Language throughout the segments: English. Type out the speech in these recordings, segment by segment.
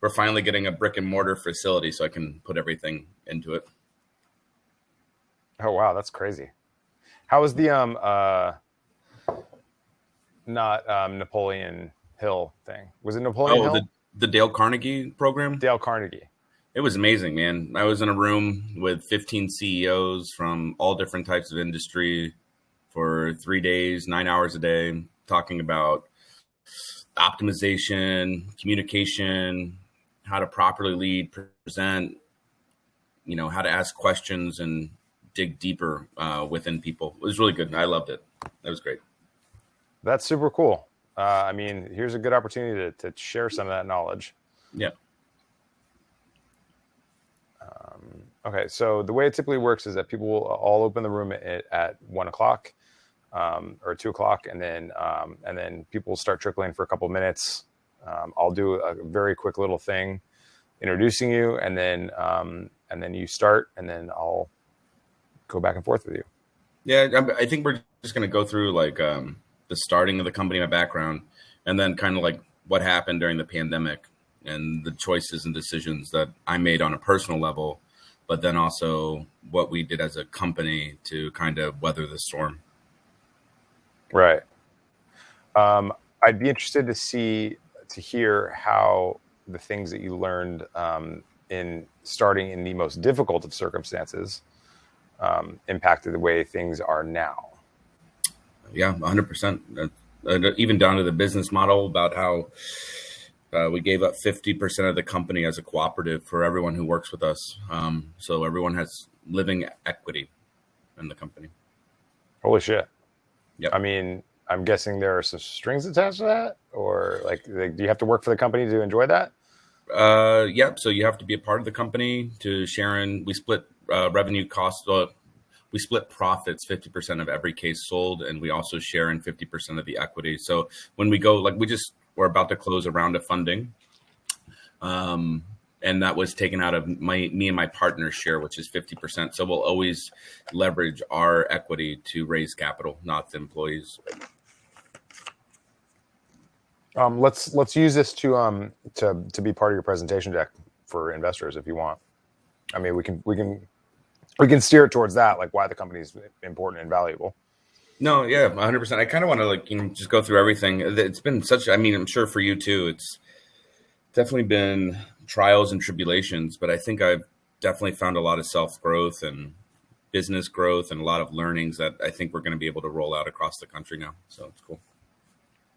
we're finally getting a brick and mortar facility so I can put everything into it. Oh wow, that's crazy. How was the Napoleon Hill thing? Was it Napoleon Hill? The Dale Carnegie program? Dale Carnegie. It was amazing, man. I was in a room with 15 CEOs from all different types of industry for 3 days, 9 hours a day, talking about optimization, communication, how to properly lead, present, how to ask questions and dig deeper within people. It was really good. I loved it. That was great. That's super cool. Here's a good opportunity to share some of that knowledge. Yeah. Okay, so the way it typically works is that people will all open the room at 1 o'clock or 2 o'clock, and then people will start trickling for a couple of minutes. I'll do a very quick little thing introducing you, and then you start, and then I'll go back and forth with you. Yeah, I think we're just going to go through like the starting of the company, my background, and then kind of like what happened during the pandemic and the choices and decisions that I made on a personal level, but then also what we did as a company to kind of weather the storm. Right. I'd be interested to hear how the things that you learned in starting in the most difficult of circumstances impacted the way things are now. Yeah, 100%. Even down to the business model about how we gave up 50% of the company as a cooperative for everyone who works with us. So everyone has living equity in the company. Holy shit. Yep. I'm guessing there are some strings attached to that, or like do you have to work for the company to enjoy that? Yep. So you have to be a part of the company to share in. We split revenue costs. We split profits 50% of every case sold, and we also share in 50% of the equity. So when we go, we're about to close a round of funding, and that was taken out of me and my partner's share, which is 50%. So we'll always leverage our equity to raise capital, not the employees. Let's use this to be part of your presentation deck for investors if you want. We can steer it towards that, like why the company is important and valuable. No, yeah, 100%. I kind of want to just go through everything. It's been I'm sure for you too, it's definitely been trials and tribulations, but I think I've definitely found a lot of self-growth and business growth and a lot of learnings that I think we're going to be able to roll out across the country now. So it's cool.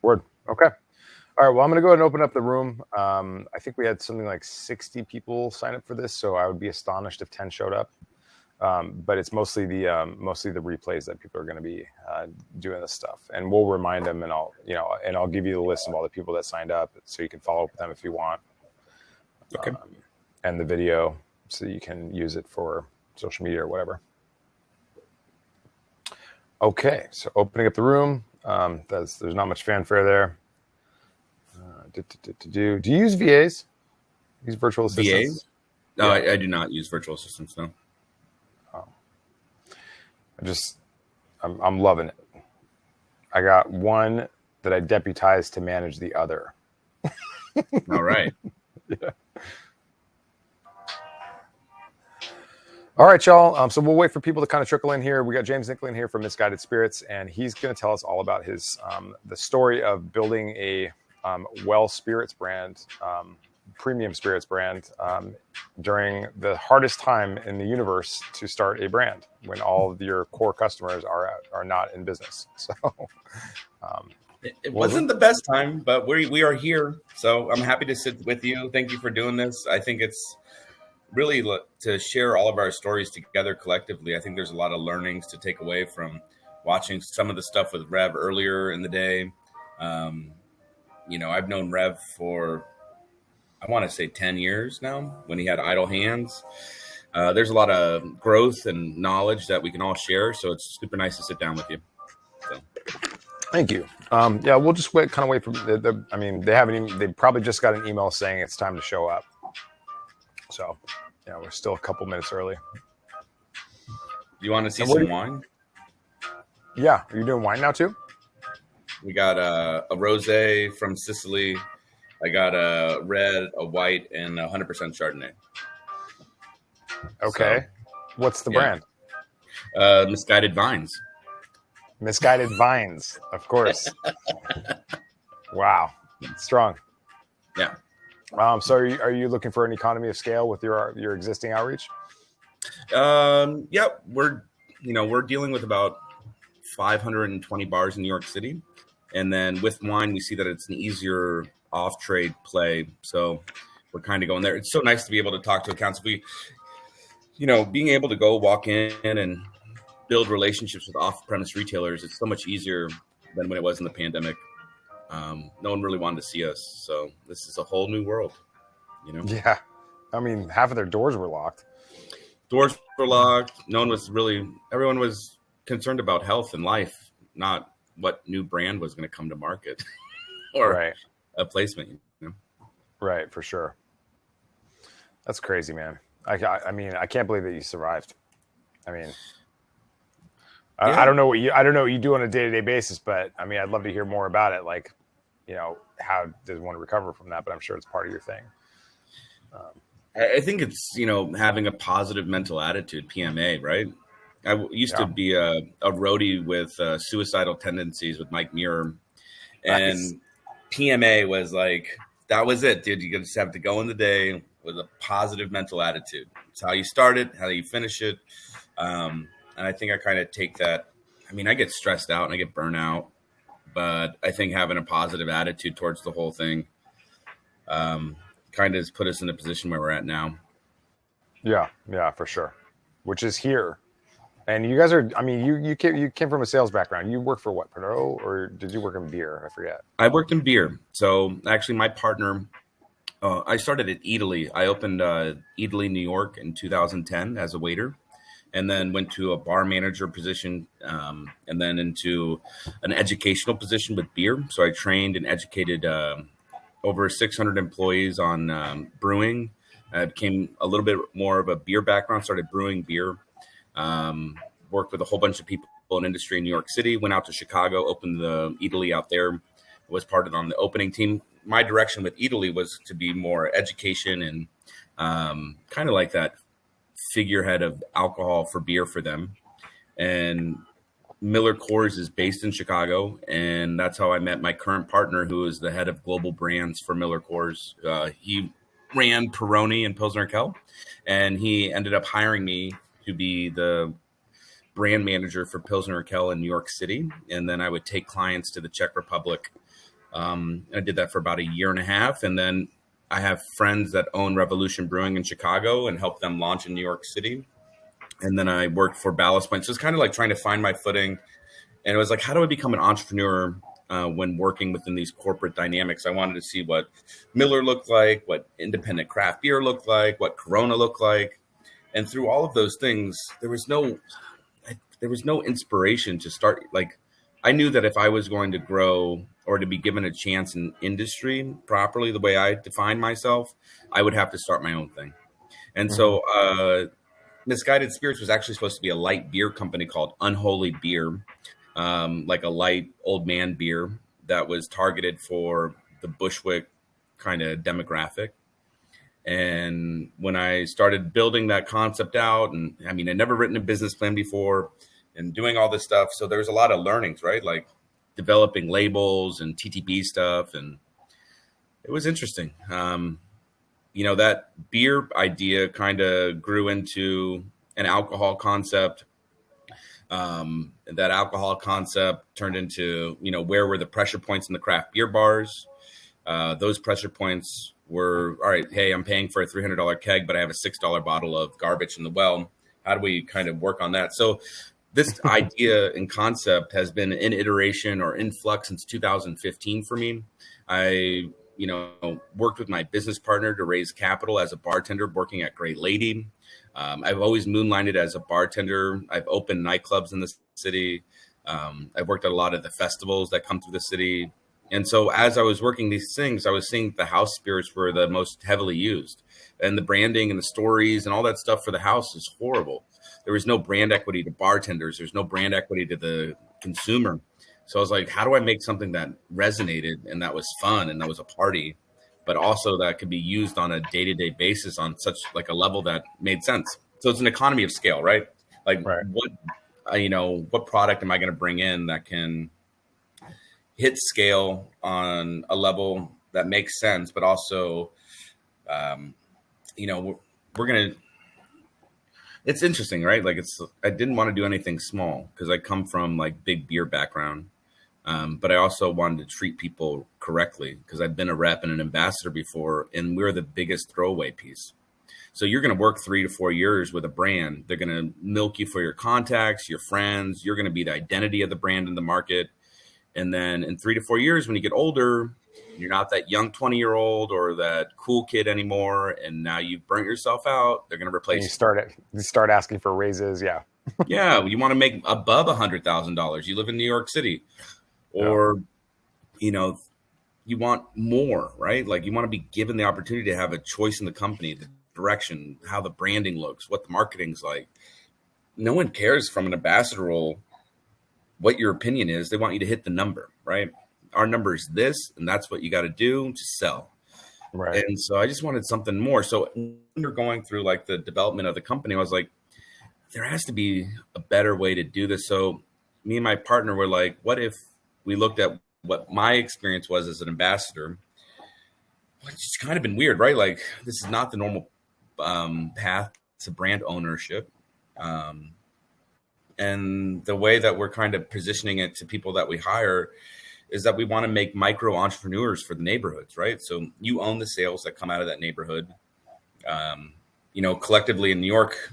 Word. Okay. All right. Well, I'm going to go ahead and open up the room. I think we had something like 60 people sign up for this, so I would be astonished if 10 showed up. But it's mostly the replays that people are going to be doing this stuff, and we'll remind them, and I'll give you the list of all the people that signed up, so you can follow up with them if you want. Okay. And the video, so you can use it for social media or whatever. Okay, so opening up the room. There's not much fanfare there. Do you use VAs? Use virtual assistants? VAs? No, yeah. I do not use virtual assistants. No. I'm loving it. I got one that I deputized to manage the other. All right. Yeah. All right, y'all. So we'll wait for people to kind of trickle in here. We got James Nicklin here from Misguided Spirits, and he's going to tell us all about his the story of building a spirits brand, premium spirits brand, during the hardest time in the universe to start a brand, when all of your core customers are not in business. So it wasn't the best time, but we are here. So I'm happy to sit with you. Thank you for doing this. I think it's really to share all of our stories together collectively. I think there's a lot of learnings to take away from watching some of the stuff with Rev earlier in the day. I've known Rev for, I want to say 10 years now, when he had Idle Hands. There's a lot of growth and knowledge that we can all share. So it's super nice to sit down with you. So. Thank you. Yeah, we'll just wait for they probably just got an email saying it's time to show up. So, we're still a couple minutes early. You want to see some wine? Yeah. Are you doing wine now too? We got a rosé from Sicily, I got a red, a white, and 100% Chardonnay. Okay. So, What's the yeah. brand? Misguided Vines. Misguided Vines, of course. Wow. Strong. Yeah. So are you looking for an economy of scale with your existing outreach? Yeah, we're dealing with about 520 bars in New York City. And then with wine, we see that it's an easier off trade play. So we're kind of going there. It's so nice to be able to talk to accounts. Being able to go walk in and build relationships with off premise retailers, it's so much easier than when it was in the pandemic. No one really wanted to see us. So this is a whole new world, Yeah. I mean, half of their doors were locked. Doors were locked. Everyone was concerned about health and life, not what new brand was going to come to market or a placement. Right, for sure. That's crazy, man. I mean, I can't believe that you survived. I mean, I don't know what you do on a day-to-day basis, but I mean, I'd love to hear more about it. Like, how does one recover from that? But I'm sure it's part of your thing. I think it's, having a positive mental attitude, PMA, right? I used to be a roadie with suicidal tendencies with Mike Muir. And nice. PMA was like, that was it, dude. You just have to go in the day with a positive mental attitude. It's how you start it, how you finish it. And I think I kind of take that. I mean, I get stressed out and I get burnout, but I think having a positive attitude towards the whole thing kind of has put us in the position where we're at now. Yeah, for sure. Which is here. And you guys are, I mean, you came from a sales background. You work for what, Pernod, or did you work in beer? I forget. I worked in beer. So actually my partner, I started at Italy. I opened Italy, New York in 2010 as a waiter, and then went to a bar manager position, and then into an educational position with beer. So I trained and educated over 600 employees on brewing. I became a little bit more of a beer background, started brewing beer, worked with a whole bunch of people in industry in New York City, went out to Chicago, opened the Italy out there, was part of on the opening team. My direction with Italy was to be more education and kind of like that figurehead of alcohol for beer for them. And Miller Coors is based in Chicago, and that's how I met my current partner, who is the head of global brands for Miller Coors. He ran Peroni and Pilsner Urquell, and he ended up hiring me to be the brand manager for Pilsner Urquell in New York City, and then I would take clients to the Czech Republic. I did that for about a year and a half, and then I have friends that own Revolution Brewing in Chicago and help them launch in New York City. And then I worked for Ballast Point. So it's kind of like trying to find my footing. And it was like, how do I become an entrepreneur when working within these corporate dynamics? I wanted to see what Miller looked like, what independent craft beer looked like, what Corona looked like. And through all of those things, there was no inspiration to start. Like, I knew that if I was going to grow or to be given a chance in industry properly, the way I define myself, I would have to start my own thing. And so Misguided Spirits was actually supposed to be a light beer company called Unholy Beer, like a light old man beer that was targeted for the Bushwick kind of demographic. And when I started building that concept out, and I mean, I'd never written a business plan before and doing all this stuff. So there was a lot of learnings, right? Like developing labels and TTP stuff. And it was interesting. That beer idea kind of grew into an alcohol concept. That alcohol concept turned into, where were the pressure points in the craft beer bars? Those pressure points were, all right, hey, I'm paying for a $300 keg, but I have a $6 bottle of garbage in the well. How do we kind of work on that? So this idea and concept has been in iteration or in flux since 2015 for me. I worked with my business partner to raise capital as a bartender working at Great Lady. I've always moonlighted as a bartender. I've opened nightclubs in the city. I've worked at a lot of the festivals that come through the city. And so as I was working these things, I was seeing the house spirits were the most heavily used. And the branding and the stories and all that stuff for the house is horrible. There was no brand equity to bartenders. There's no brand equity to the consumer. So I was like, how do I make something that resonated and that was fun and that was a party but also that could be used on a day-to-day basis on such like a level that made sense. So it's an economy of scale, right? Like Right. what product am I going to bring in that can hit scale on a level that makes sense, but also, we're going to, it's interesting, right? Like I didn't want to do anything small because I come from like big beer background. But I also wanted to treat people correctly because I've been a rep and an ambassador before, and we're the biggest throwaway piece. So you're going to work 3 to 4 years with a brand. They're going to milk you for your contacts, your friends. You're going to be the identity of the brand in the market. And then in 3 to 4 years, when you get older, you're not that young 20-year-old or that cool kid anymore. And now you've burnt yourself out. They're going to replace You start asking for raises. Yeah. Yeah. You want to make above $100,000. You live in New York City. Or, you want more, right? Like you want to be given the opportunity to have a choice in the company, the direction, how the branding looks, what the marketing's like. No one cares from an ambassador role what your opinion is. They want you to hit the number, right? Our number is this, and that's what you got to do to sell. Right. And so I just wanted something more. So when we're going through like the development of the company, I was like, there has to be a better way to do this. So me and my partner were like, what if we looked at what my experience was as an ambassador, which has kind of been weird, right? Like this is not the normal path to brand ownership. And the way that we're kind of positioning it to people that we hire is that we want to make micro entrepreneurs for the neighborhoods, right? So you own the sales that come out of that neighborhood, collectively in New York.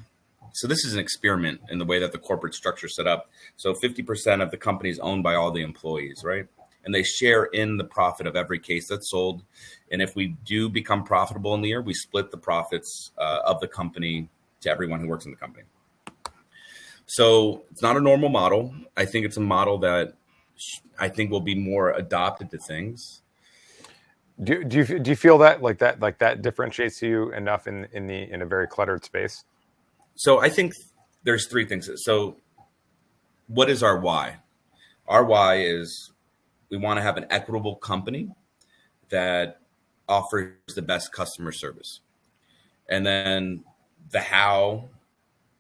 So this is an experiment in the way that the corporate structure is set up. So 50% of the company is owned by all the employees, right? And they share in the profit of every case that's sold. And if we do become profitable in the year, we split the profits of the company to everyone who works in the company. So it's not a normal model. I think it's a model that I think will be more adopted to things. Do you feel that that differentiates you enough in a very cluttered space? So I think there's 3 things. So what is our why? Our why is we want to have an equitable company that offers the best customer service. And then the how,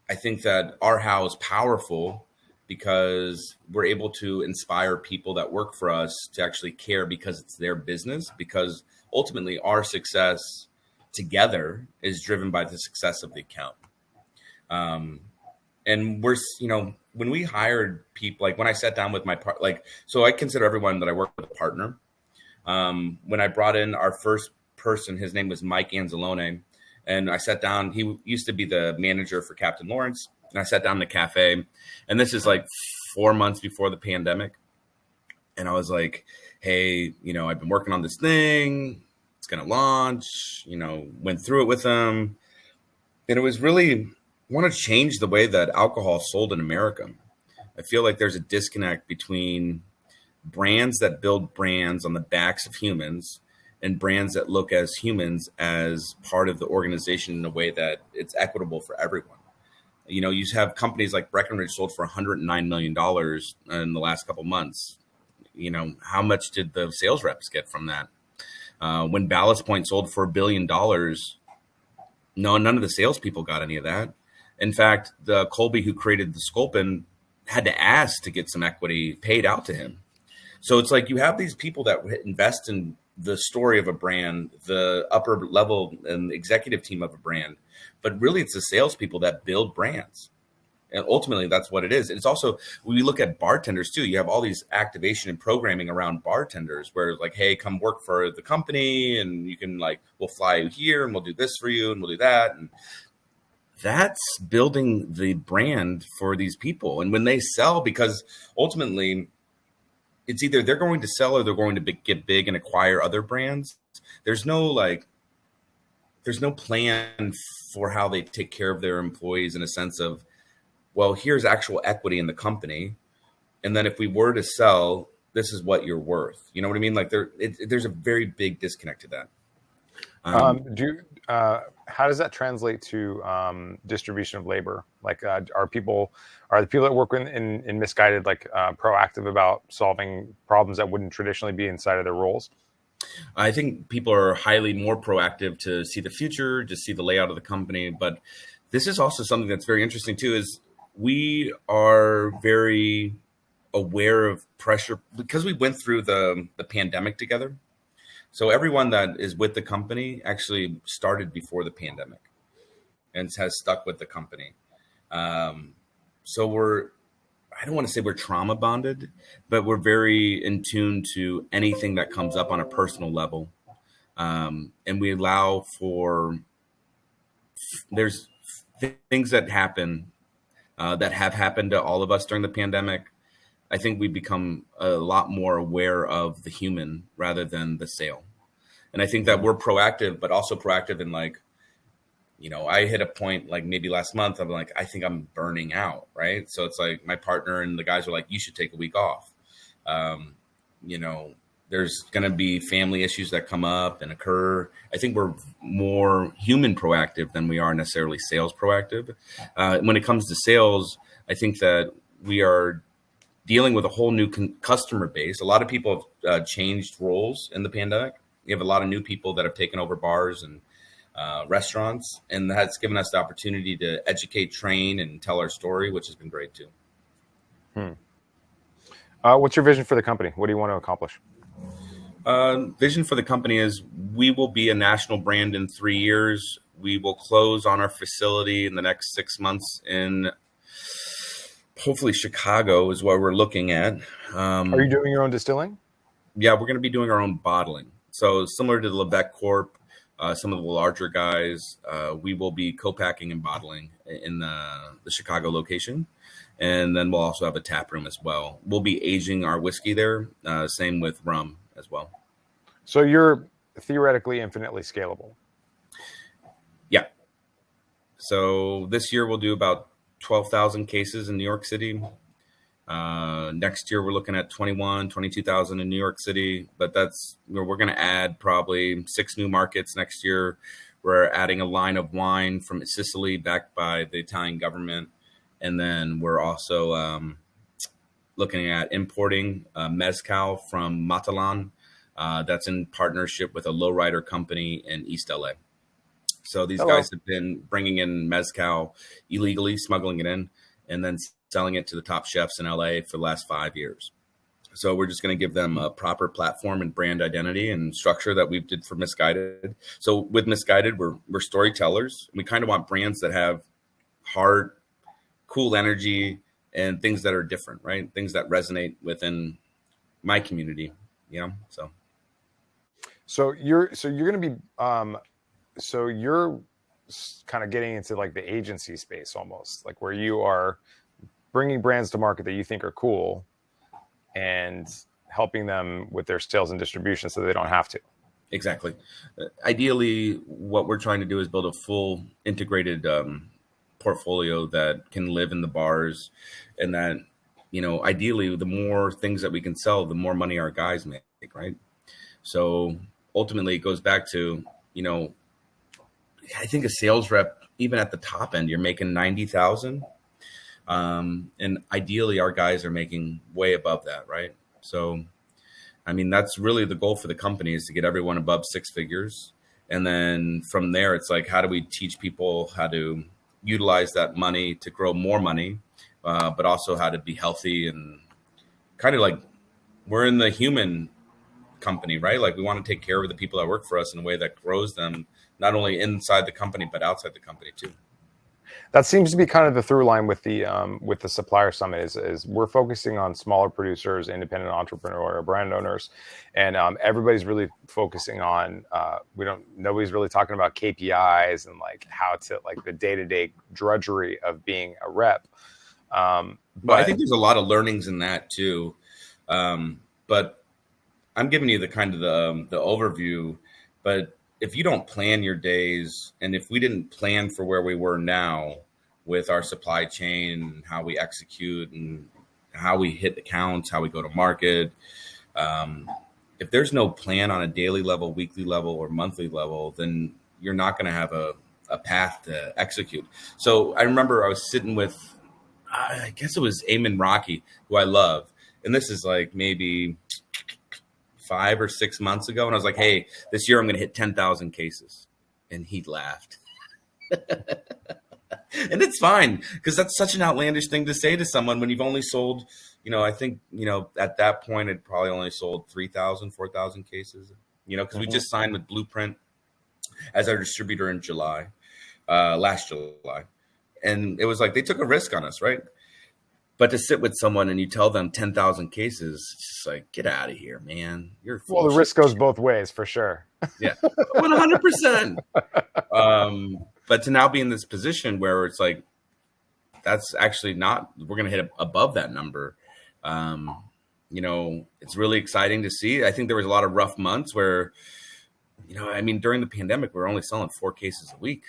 I think that our how is powerful because we're able to inspire people that work for us to actually care because it's their business, because ultimately our success together is driven by the success of the account. And we're, when we hired people, like when I sat down with my so I consider everyone that I work with a partner. When I brought in our first person, his name was Mike Anzalone, and I sat down. He used to be the manager for Captain Lawrence, and I sat down in the cafe, and this is like 4 months before the pandemic. And I was like, hey, I've been working on this thing. It's going to launch, went through it with him. And it was really, want to change the way that alcohol is sold in America. I feel like there's a disconnect between brands that build brands on the backs of humans and brands that look as humans as part of the organization in a way that it's equitable for everyone. You have companies like Breckenridge sold for $109 million in the last couple months. How much did the sales reps get from that? When Ballast Point sold for $1 billion, none of the salespeople got any of that. In fact, the Colby who created the Sculpin had to ask to get some equity paid out to him. So it's like you have these people that invest in the story of a brand, the upper level and executive team of a brand, but really it's the salespeople that build brands. And ultimately that's what it is. It's also, when you look at bartenders too, you have all these activation and programming around bartenders where like, hey, come work for the company and you can we'll fly you here and we'll do this for you and we'll do that. And that's building the brand for these people. And when they sell, because ultimately it's either they're going to sell or they're going to get big and acquire other brands. There's no plan for how they take care of their employees in a sense of, well, here's actual equity in the company. And then if we were to sell, this is what you're worth. You know what I mean? Like there's a very big disconnect to that. How does that translate to distribution of labor? Like, are the people that work in Misguided proactive about solving problems that wouldn't traditionally be inside of their roles? I think people are highly more proactive to see the future, to see the layout of the company. But this is also something that's very interesting too, is we are very aware of pressure because we went through the pandemic together. So everyone that is with the company actually started before the pandemic and has stuck with the company. So I don't want to say we're trauma bonded, but we're very in tune to anything that comes up on a personal level. And we allow for, there's things that happen that have happened to all of us during the pandemic. I think we become a lot more aware of the human rather than the sale. And I think that we're proactive, but also proactive in like, I hit a point like maybe last month, I'm like, I think I'm burning out. Right. So it's like my partner and the guys were like, you should take a week off. There's going to be family issues that come up and occur. I think we're more human proactive than we are necessarily sales proactive. When it comes to sales, I think that we are dealing with a whole new customer base. A lot of people have changed roles in the pandemic. You have a lot of new people that have taken over bars and restaurants, and that's given us the opportunity to educate, train, and tell our story, which has been great too. What's your vision for the company? What do you want to accomplish? Vision for the company is we will be a national brand in 3 years. We will close on our facility in the next 6 months in hopefully Chicago is what we're looking at. Are you doing your own distilling? Yeah, we're going to be doing our own bottling. So similar to the Lebec Corp, some of the larger guys, we will be co-packing and bottling in the Chicago location. And then we'll also have a tap room as well. We'll be aging our whiskey there. Same with rum as well. So you're theoretically infinitely scalable. Yeah. So this year we'll do about 12,000 cases in New York City. Next year we're looking at 22,000 in New York City, but we're going to add probably 6 new markets next year. We're adding a line of wine from Sicily backed by the Italian government. And then we're also looking at importing mezcal from Matalan. That's in partnership with a lowrider company in East LA. So these guys have been bringing in mezcal illegally, smuggling it in, and then selling it to the top chefs in LA for the last 5 years. So we're just going to give them a proper platform and brand identity and structure that we did for Misguided. So with Misguided, we're storytellers. We kind of want brands that have heart, cool energy, and things that are different, right? Things that resonate within my community, So you're going to be, so you're kind of getting into like the agency space almost, like where you are bringing brands to market that you think are cool and helping them with their sales and distribution so they don't have to. Exactly. Ideally, what we're trying to do is build a full integrated portfolio that can live in the bars, and that, ideally, the more things that we can sell, the more money our guys make, right? So ultimately, it goes back to, I think a sales rep, even at the top end, you're making 90,000. And ideally, our guys are making way above that, right? So, that's really the goal for the company, is to get everyone above 6 figures. And then from there, it's like, how do we teach people how to utilize that money to grow more money, but also how to be healthy, and kind of like we're in the human company, right? Like we want to take care of the people that work for us in a way that grows them, not only inside the company, but outside the company too. That seems to be kind of the through line with the Supplier Summit is we're focusing on smaller producers, independent entrepreneur, brand owners, and everybody's really focusing on nobody's really talking about KPIs and like how to like the day-to-day drudgery of being a rep. But I think there's a lot of learnings in that too. But I'm giving you the kind of the overview, but if you don't plan your days, and if we didn't plan for where we were now with our supply chain and how we execute and how we hit accounts, how we go to market, if there's no plan on a daily level, weekly level, or monthly level, then you're not going to have a path to execute. So I remember I was sitting with, I guess it was Eamon Rocky, who I love. And this is like maybe 5 or 6 months ago, and I was like, hey, this year I'm going to hit 10,000 cases. And he laughed. And it's fine, because that's such an outlandish thing to say to someone when you've only sold, I think, at that point it probably only sold 3,000, 4,000 cases, because we just signed with Blueprint as our distributor in July, last July. And it was like they took a risk on us, right? But to sit with someone and you tell them 10,000 cases, it's just like, get out of here, man. You're full well, the risk goes both ways for sure. Yeah, 100%. But to now be in this position where it's like, that's actually not, we're going to hit above that number. It's really exciting to see. I think there was a lot of rough months where, during the pandemic, we were only selling 4 cases a week.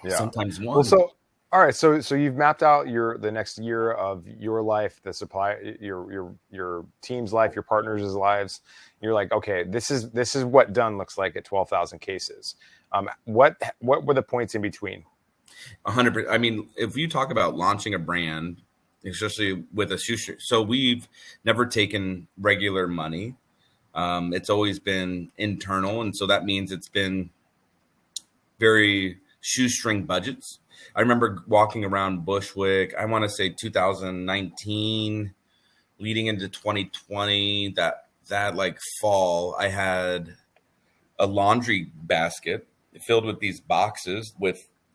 Yeah. Sometimes 1. Well, all right, so you've mapped out the next year of your life, the supply, your team's life, your partners' lives. You're like, okay, this is what done looks like at 12,000 cases. What were the points in between? 100%. If you talk about launching a brand, especially with a shoe, so we've never taken regular money. It's always been internal, and so that means it's been very shoestring budgets. I remember walking around Bushwick, I want to say 2019, leading into 2020, that like fall, I had a laundry basket filled with these boxes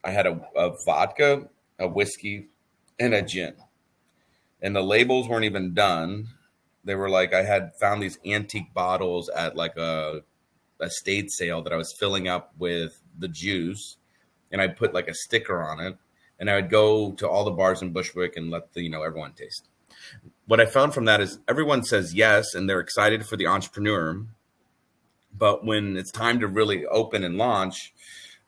I had a vodka, a whiskey, and a gin. And the labels weren't even done. They were like, I had found these antique bottles at like a estate sale that I was filling up with the juice. And I'd put like a sticker on it, and I would go to all the bars in Bushwick and let everyone taste. What I found from that is everyone says yes, and they're excited for the entrepreneur. But when it's time to really open and launch,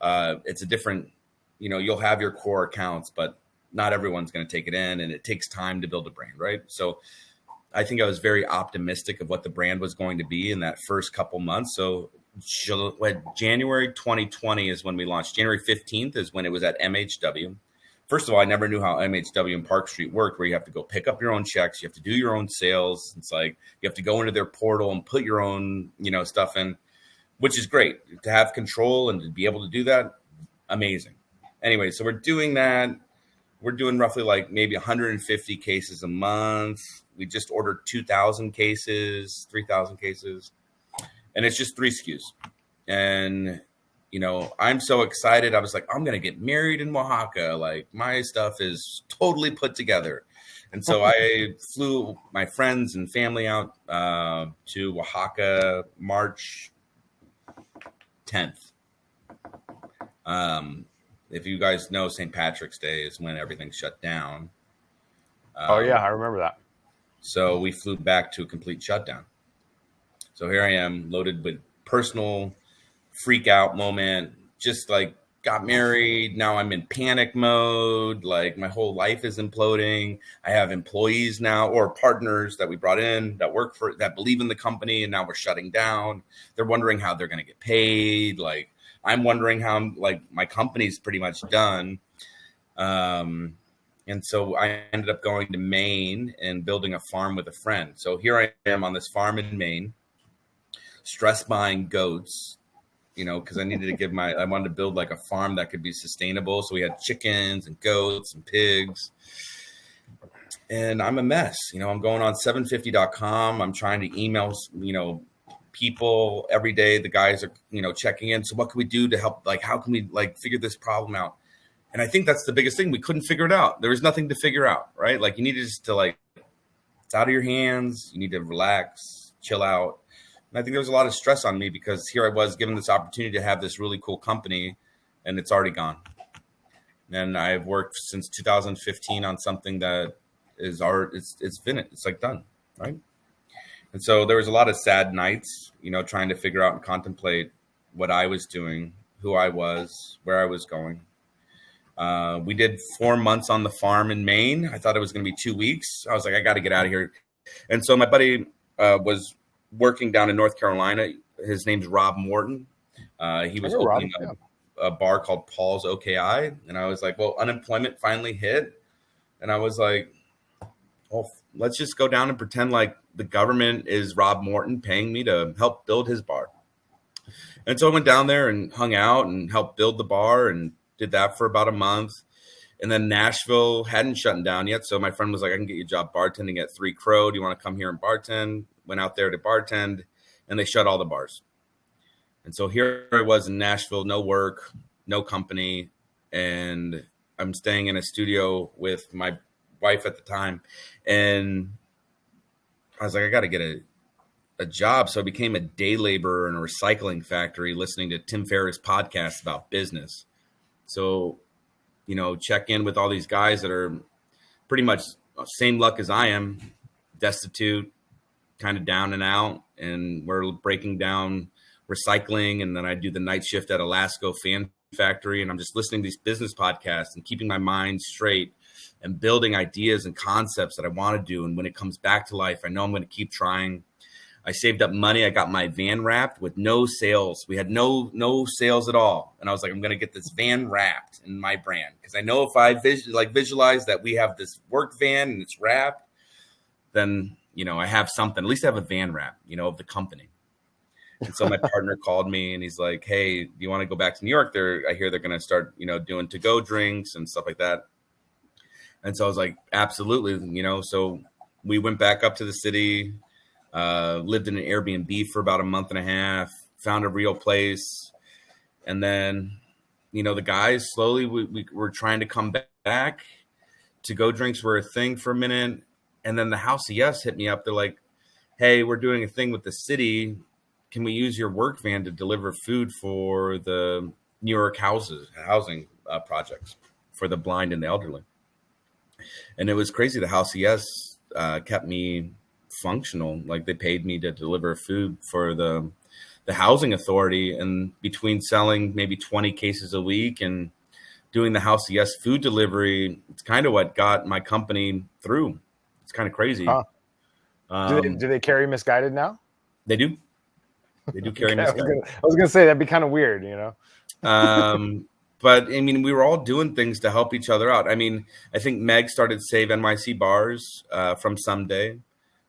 it's a different, you'll have your core accounts, but not everyone's going to take it in, and it takes time to build a brand, right? So I think I was very optimistic of what the brand was going to be in that first couple months. So January 2020 is when we launched. January 15th is when it was at MHW. First of all, I never knew how MHW and Park Street worked, where you have to go pick up your own checks. You have to do your own sales. It's like you have to go into their portal and put your own, stuff in, which is great to have control and to be able to do that. Amazing. Anyway, so we're doing that. We're doing roughly like maybe 150 cases a month. We just ordered 2,000 cases, 3,000 cases. And it's just 3 SKUs. And, I'm so excited. I was like, I'm going to get married in Oaxaca. Like, my stuff is totally put together. And so I flew my friends and family out to Oaxaca March 10th. If you guys know, St. Patrick's Day is when everything shut down. Oh, yeah, I remember that. So we flew back to a complete shutdown. So here I am, loaded with personal freak out moment, just like got married. Now I'm in panic mode. Like my whole life is imploding. I have employees now or partners that we brought in that believe in the company, and now we're shutting down. They're wondering how they're going to get paid. Like I'm wondering how my company's pretty much done. And so I ended up going to Maine and building a farm with a friend. So here I am on this farm in Maine, stress buying goats, because I wanted to build like a farm that could be sustainable. So we had chickens and goats and pigs. And I'm a mess. I'm going on 750.com. I'm trying to email, people every day. The guys are, checking in. So what can we do to help? Like, how can we figure this problem out? And I think that's the biggest thing. We couldn't figure it out. There was nothing to figure out, right? Like you needed just to it's out of your hands. You need to relax, chill out. And I think there was a lot of stress on me because here I was given this opportunity to have this really cool company, and it's already gone. And I've worked since 2015 on something that is it's finished. It's done, right? And so there was a lot of sad nights, trying to figure out and contemplate what I was doing, who I was, where I was going. We did 4 months on the farm in Maine. I thought it was going to be 2 weeks. I was like, I got to get out of here. And so my buddy was working down in North Carolina. His name's Rob Morton. He was opening a bar called Paul's OKI. And I was like, well, unemployment finally hit. And I was like, well, let's just go down and pretend like the government is Rob Morton paying me to help build his bar. And so I went down there and hung out and helped build the bar and did that for about a month. And then Nashville hadn't shut down yet. So my friend was like, I can get you a job bartending at Three Crow. Do you want to come here and bartend? Went out there to bartend, and they shut all the bars. And so here I was in Nashville, no work, no company. And I'm staying in a studio with my wife at the time. And I was like, I got to get a job. So I became a day laborer in a recycling factory, listening to Tim Ferriss' podcast about business. So, check in with all these guys that are pretty much same luck as I am, destitute, kind of down and out. And we're breaking down recycling. And then I do the night shift at Alaska Fan Factory. And I'm just listening to these business podcasts and keeping my mind straight and building ideas and concepts that I want to do. And when it comes back to life, I know I'm going to keep trying. I saved up money. I got my van wrapped with no sales. We had no sales at all. And I was like, I'm going to get this van wrapped in my brand. Because I know if I visualize that we have this work van and it's wrapped, then, I have something. At least I have a van wrap, of the company. And so my partner called me and he's like, hey, do you want to go back to New York? I hear they're going to start, doing to-go drinks and stuff like that. And so I was like, absolutely. So we went back up to the city, lived in an Airbnb for about a month and a half, found a real place. And then, the guys slowly, we were trying to come back. To-go drinks were a thing for a minute. And then the House of Yes hit me up. They're like, hey, we're doing a thing with the city. Can we use your work van to deliver food for the New York housing projects for the blind and the elderly? And it was crazy. The House of Yes kept me functional. Like they paid me to deliver food for the housing authority, and between selling maybe 20 cases a week and doing the House of Yes food delivery, it's kind of what got my company through. It's kind of crazy. Huh. Do they carry Misguided now? They do. They do carry Misguided. I was going to say that'd be kind of weird, But I mean, we were all doing things to help each other out. I mean, I think Meg started Save NYC Bars from Someday.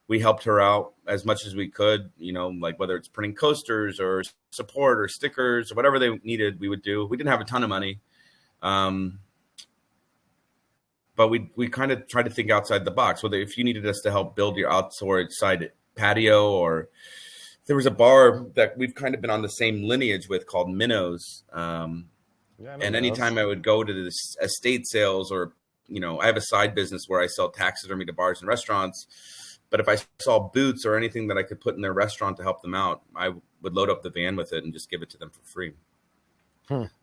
We helped her out as much as we could, like whether it's printing coasters or support or stickers or whatever they needed, we would do. We didn't have a ton of money. But we kind of tried to think outside the box. Whether if you needed us to help build your outside patio, or there was a bar that we've kind of been on the same lineage with called Minnows. And anytime I would go to the estate sales, or, I have a side business where I sell taxidermy to bars and restaurants. But if I saw boots or anything that I could put in their restaurant to help them out, I would load up the van with it and just give it to them for free. And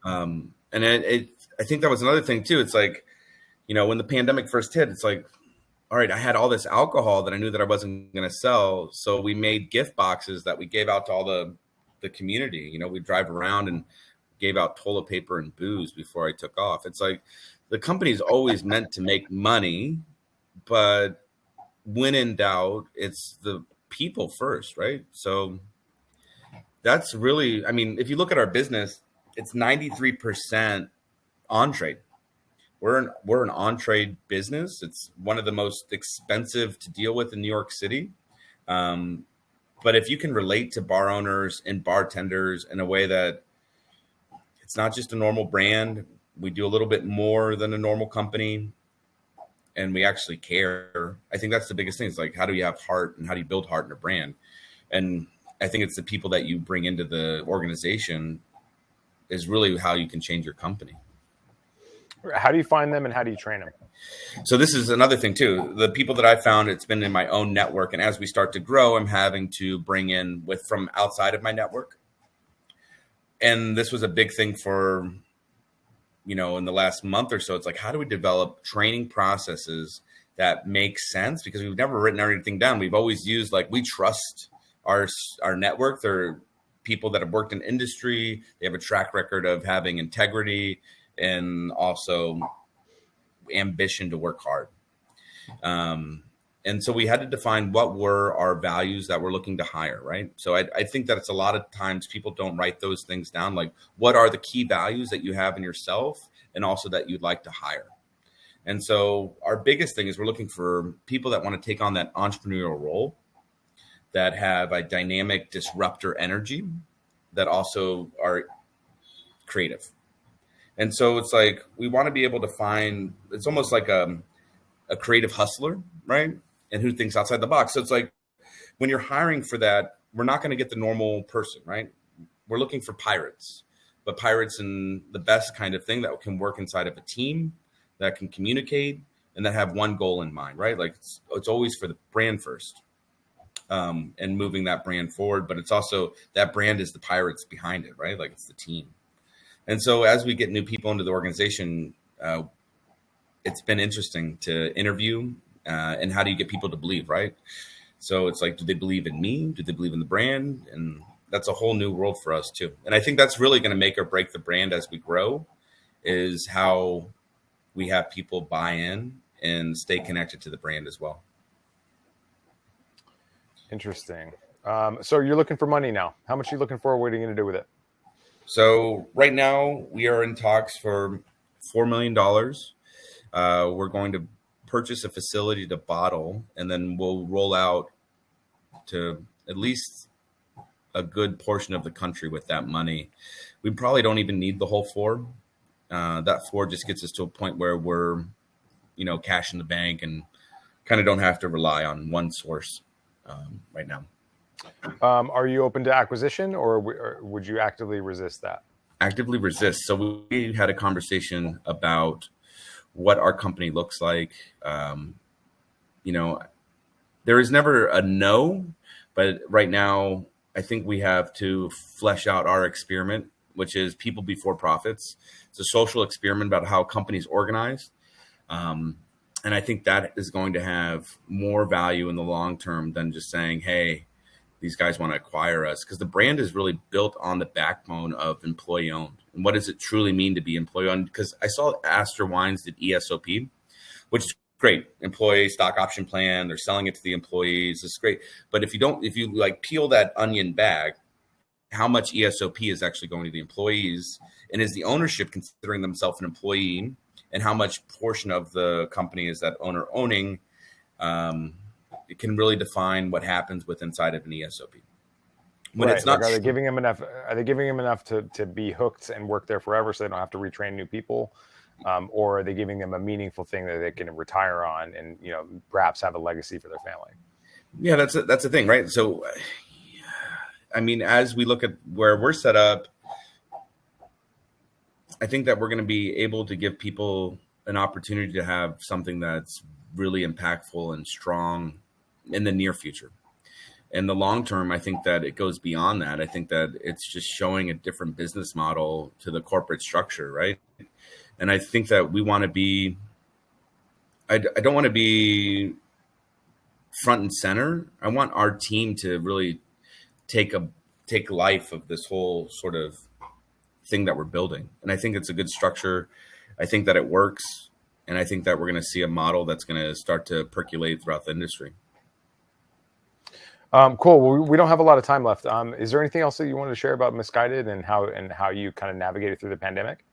I think that was another thing too. It's like, when the pandemic first hit, it's like, all right, I had all this alcohol that I knew that I wasn't going to sell. So we made gift boxes that we gave out to all the community. We'd drive around and gave out toilet paper and booze before I took off. It's like the company's always meant to make money, but when in doubt, it's the people first, right? So that's really, I mean, if you look at our business, it's 93% on-trade. We're an on-trade business. It's one of the most expensive to deal with in New York City. But if you can relate to bar owners and bartenders in a way that it's not just a normal brand, we do a little bit more than a normal company, and we actually care. I think that's the biggest thing. It's like, how do you have heart, and how do you build heart in a brand? And I think it's the people that you bring into the organization is really how you can change your company. How do you find them and how do you train them? So this is another thing too. The people that I found, it's been in my own network. And as we start to grow, I'm having to bring in from outside of my network. And this was a big thing for, in the last month or so. It's like, how do we develop training processes that make sense? Because we've never written everything down. We've always used, we trust our network. They're people that have worked in industry. They have a track record of having integrity and also ambition to work hard. And so we had to define what were our values that we're looking to hire, right? So I think that it's a lot of times people don't write those things down. Like, what are the key values that you have in yourself and also that you'd like to hire? And so our biggest thing is we're looking for people that want to take on that entrepreneurial role, that have a dynamic disruptor energy, that also are creative. And so it's like we want to be able to find, it's almost like a creative hustler, right? And who thinks outside the box. So it's like when you're hiring for that, we're not going to get the normal person, right? We're looking for pirates, but pirates in the best kind of thing that can work inside of a team, that can communicate, and that have one goal in mind, right? Like it's always for the brand first, and moving that brand forward. But it's also that brand is the pirates behind it, right? Like it's the team. And so as we get new people into the organization, it's been interesting to interview, and how do you get people to believe, right? So it's like, do they believe in me? Do they believe in the brand? And that's a whole new world for us too. And I think that's really going to make or break the brand as we grow, is how we have people buy in and stay connected to the brand as well. Interesting. So you're looking for money now. How much are you looking for? What are you going to do with it? So right now we are in talks for $4 million. We're going to purchase a facility to bottle, and then we'll roll out to at least a good portion of the country with that money. We probably don't even need the whole four. That four just gets us to a point where we're, cash in the bank and kind of don't have to rely on one source right now. Are you open to acquisition, or would you actively resist that? Actively resist. So we had a conversation about what our company looks like. There is never a no, but right now I think we have to flesh out our experiment, which is people before profits. It's a social experiment about how companies organize. And I think that is going to have more value in the long term than just saying, hey, these guys want to acquire us, because the brand is really built on the backbone of employee owned. And what does it truly mean to be employee owned? Because I saw Astor Wines did ESOP, which is great. Employee stock option plan. They're selling it to the employees. It's great. But if you like peel that onion bag, how much ESOP is actually going to the employees, and is the ownership considering themselves an employee, and how much portion of the company is that owner owning? It can really define what happens with inside of an ESOP. When right. It's not, are they giving them enough? Are they giving them enough to be hooked and work there forever, so they don't have to retrain new people, or are they giving them a meaningful thing that they can retire on and perhaps have a legacy for their family? Yeah, that's the thing, right? So, I mean, as we look at where we're set up, I think that we're going to be able to give people an opportunity to have something that's really impactful and strong in the near future. In the long term, I think that it goes beyond that. I think that it's just showing a different business model to the corporate structure, right? And I think that we want to be, I don't want to be front and center. I want our team to really take life of this whole sort of thing that we're building. And I think it's a good structure. I think that it works. And I think that we're going to see a model that's going to start to percolate throughout the industry. Cool. Well, we don't have a lot of time left. Is there anything else that you wanted to share about Misguided and how you kind of navigated through the pandemic?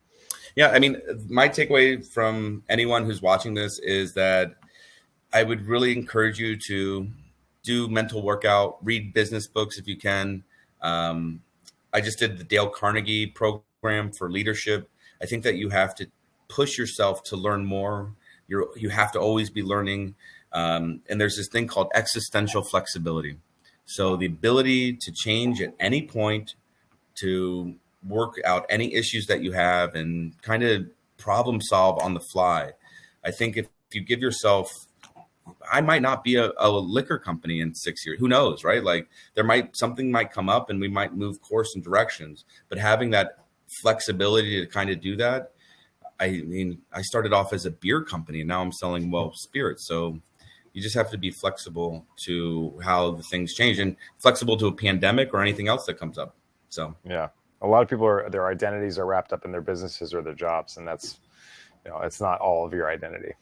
Yeah, I mean, my takeaway from anyone who's watching this is that I would really encourage you to do mental workout, read business books if you can. I just did the Dale Carnegie program for leadership. I think that you have to push yourself to learn more. You have to always be learning. And there's this thing called existential flexibility. So the ability to change at any point, to work out any issues that you have and kind of problem solve on the fly. I think if you give yourself, I might not be a liquor company in 6 years. Who knows, right? Like something might come up and we might move course and directions, but having that flexibility to kind of do that. I mean, I started off as a beer company and now I'm selling spirits. So you just have to be flexible to how the things change and flexible to a pandemic or anything else that comes up. So, yeah, a lot of people their identities are wrapped up in their businesses or their jobs. And that's, it's not all of your identity.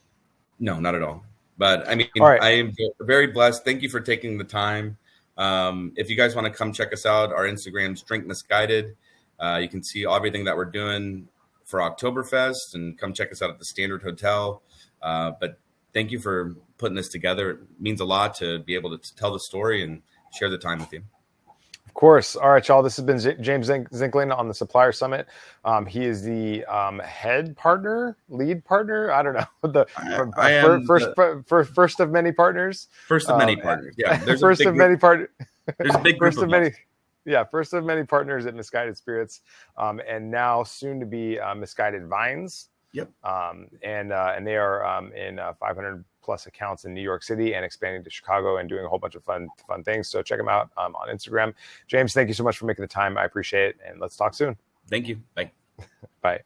No, not at all. But I mean, right. I am very blessed. Thank you for taking the time. If you guys want to come check us out, our Instagram's Drink Misguided. You can see everything that we're doing for Oktoberfest, and come check us out at the Standard Hotel. But thank you for putting this together. It means a lot to be able to tell the story and share the time with you. Of course. All right, y'all. This has been James Zinkling on the Supplier Summit. He is the lead partner. I don't know. First of many partners. First of many partners. Yeah. There's first of many partners. There's a big group of many. Yeah, first of many partners at Misguided Spirits, and now soon to be Misguided Vines. Yep. And they are in 500 plus accounts in New York City and expanding to Chicago and doing a whole bunch of fun things. So check them out on Instagram. James, thank you so much for making the time. I appreciate it. And let's talk soon. Thank you. Bye. Bye.